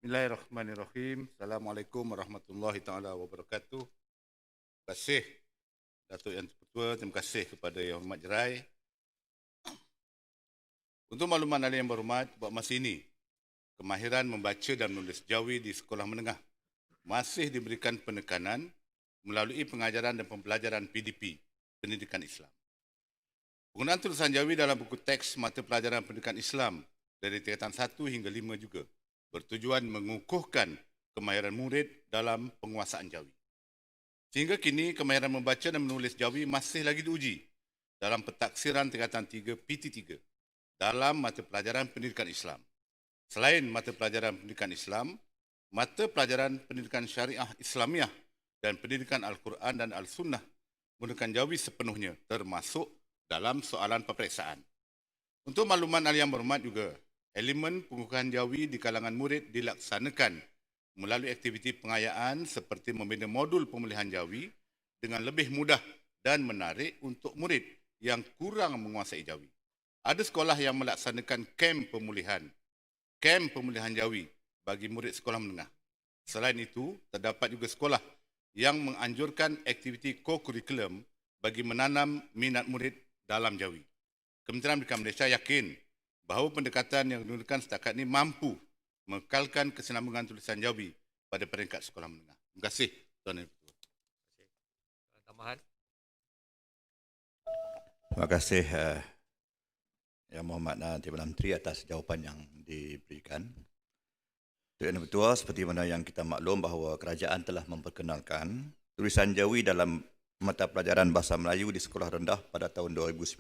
Bismillahirrahmanirrahim. Assalamualaikum warahmatullahi taala wabarakatuh. Terima kasih Datuk Yang Tertua, terima kasih kepada Yang Hormat Jerai. Untuk makluman ahli yang berhormat, buat masa ini, kemahiran membaca dan menulis Jawi di sekolah menengah masih diberikan penekanan melalui pengajaran dan pembelajaran PDP, Pendidikan Islam. Penggunaan tulisan Jawi dalam buku teks mata pelajaran pendidikan Islam dari tingkatan 1 hingga 5 juga bertujuan mengukuhkan kemahiran murid dalam penguasaan Jawi. Sehingga kini, kemahiran membaca dan menulis Jawi masih lagi diuji dalam pentaksiran tingkatan 3 PT3 dalam mata pelajaran pendidikan Islam. Selain mata pelajaran pendidikan Islam, mata pelajaran pendidikan syariah Islamiah dan pendidikan Al-Quran dan Al-Sunnah menggunakan Jawi sepenuhnya termasuk dalam soalan peperiksaan. Untuk makluman ahli yang berhormat juga, elemen pengukuhan Jawi di kalangan murid dilaksanakan melalui aktiviti pengayaan seperti membina modul pemulihan Jawi dengan lebih mudah dan menarik untuk murid yang kurang menguasai Jawi. Ada sekolah yang melaksanakan kem pemulihan Jawi bagi murid sekolah menengah. Selain itu, terdapat juga sekolah yang menganjurkan aktiviti co-curriculum bagi menanam minat murid dalam Jawi. Kementerian Pendidikan Malaysia yakin bahawa pendekatan yang digunakan setakat ini mampu mengekalkan kesinambungan tulisan Jawi pada peringkat sekolah menengah. Terima kasih, Tuan Yang Ketua. Tambahan. Terima kasih Yang Mohd Timbalan Menteri atas jawapan yang diberikan. Tuan Yang Ketua, seperti mana yang kita maklum bahawa kerajaan telah memperkenalkan tulisan Jawi dalam mata pelajaran Bahasa Melayu di sekolah rendah pada tahun 2019.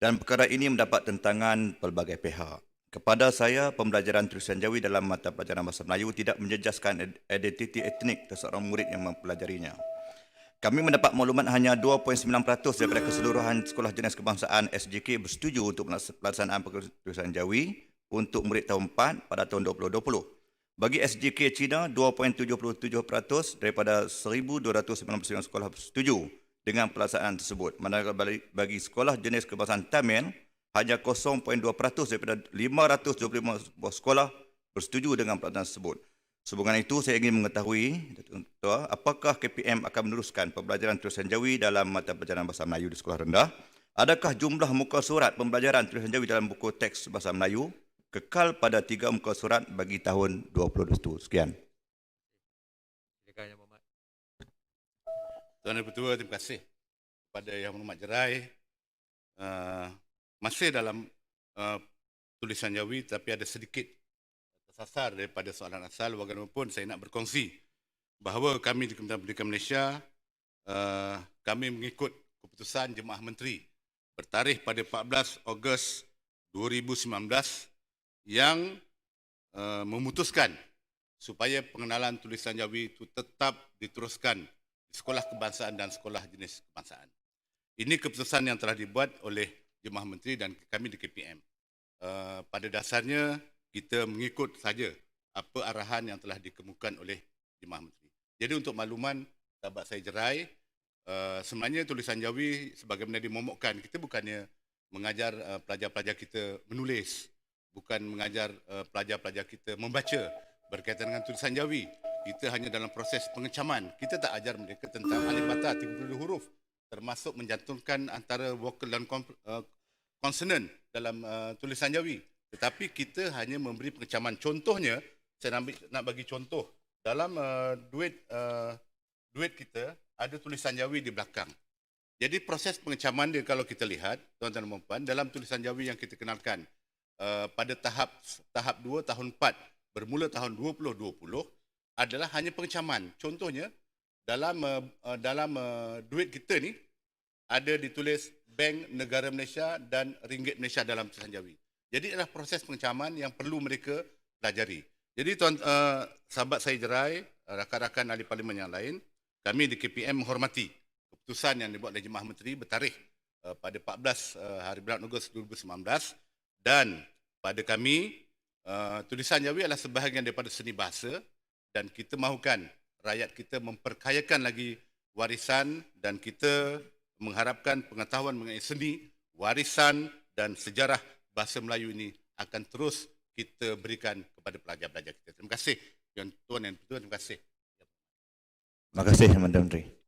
Dan perkara ini mendapat tentangan pelbagai pihak. Kepada saya, pembelajaran tulisan Jawi dalam mata pelajaran Bahasa Melayu tidak menjejaskan identiti etnik seseorang murid yang mempelajarinya. Kami mendapat maklumat hanya 2.9% daripada keseluruhan sekolah jenis kebangsaan SJK bersetuju untuk pelaksanaan tulisan Jawi untuk murid tahun 4 pada tahun 2020. Bagi SJK Cina, 2.77% daripada 1,299 sekolah bersetuju dengan pelaksanaan tersebut. Manakala bagi sekolah jenis kebangsaan Tamil, hanya 0.2% daripada 525 sekolah bersetuju dengan pelaksanaan tersebut. Sehubungan itu, saya ingin mengetahui, apakah KPM akan meneruskan pembelajaran tulisan Jawi dalam mata pelajaran Bahasa Melayu di sekolah rendah? Adakah jumlah muka surat pembelajaran tulisan Jawi dalam buku teks Bahasa Melayu kekal pada 3 muka surat bagi tahun 2021? Sekian. Silakan Yang Mohd. Tuan Yang Ketua, terima kasih kepada Yang Hormat Jerai. Masih dalam tulisan Jawi, tapi ada sedikit tersasar daripada soalan asal. Bagaimanapun saya nak berkongsi bahawa kami di Kementerian Pendidikan Malaysia, kami mengikut keputusan Jemaah Menteri bertarikh pada 14 Ogos 2019 yang memutuskan supaya pengenalan tulisan Jawi itu tetap diteruskan di sekolah kebangsaan dan sekolah jenis kebangsaan. Ini keputusan yang telah dibuat oleh Jemaah Menteri dan kami di KPM. Pada dasarnya, kita mengikut saja apa arahan yang telah dikemukakan oleh Jemaah Menteri. Jadi untuk makluman, sahabat saya Jerai, sebenarnya tulisan Jawi sebagaimana dimomokkan, kita bukannya mengajar pelajar-pelajar kita menulis, bukan mengajar pelajar-pelajar kita membaca berkaitan dengan tulisan Jawi. Kita hanya dalam proses pengecaman. Kita tak ajar mereka tentang alif bata 32 huruf, termasuk mencantumkan antara vokal dan konsonan dalam tulisan Jawi. Tetapi kita hanya memberi pengecaman. Contohnya, saya nak bagi contoh. Dalam duit kita, ada tulisan Jawi di belakang. Jadi proses pengecaman dia kalau kita lihat, tuan-tuan dan puan, dalam tulisan Jawi yang kita kenalkan, pada tahap 2 tahun 4 bermula tahun 2020 adalah hanya pengecaman. Contohnya dalam duit kita ni ada ditulis Bank Negara Malaysia dan Ringgit Malaysia dalam tulisan Jawi. Jadi adalah proses pengecaman yang perlu mereka pelajari. Jadi sahabat saya Jerai, rakan-rakan ahli parlimen yang lain, kami di KPM menghormati keputusan yang dibuat oleh Jemaah Menteri bertarikh pada 14 hari bulan Ogos 2019. Dan pada kami, tulisan Jawi adalah sebahagian daripada seni bahasa dan kita mahukan rakyat kita memperkayakan lagi warisan dan kita mengharapkan pengetahuan mengenai seni, warisan dan sejarah bahasa Melayu ini akan terus kita berikan kepada pelajar-pelajar kita. Terima kasih Yang Tuan dan Tuan, terima kasih. Terima kasih, Madam Menteri.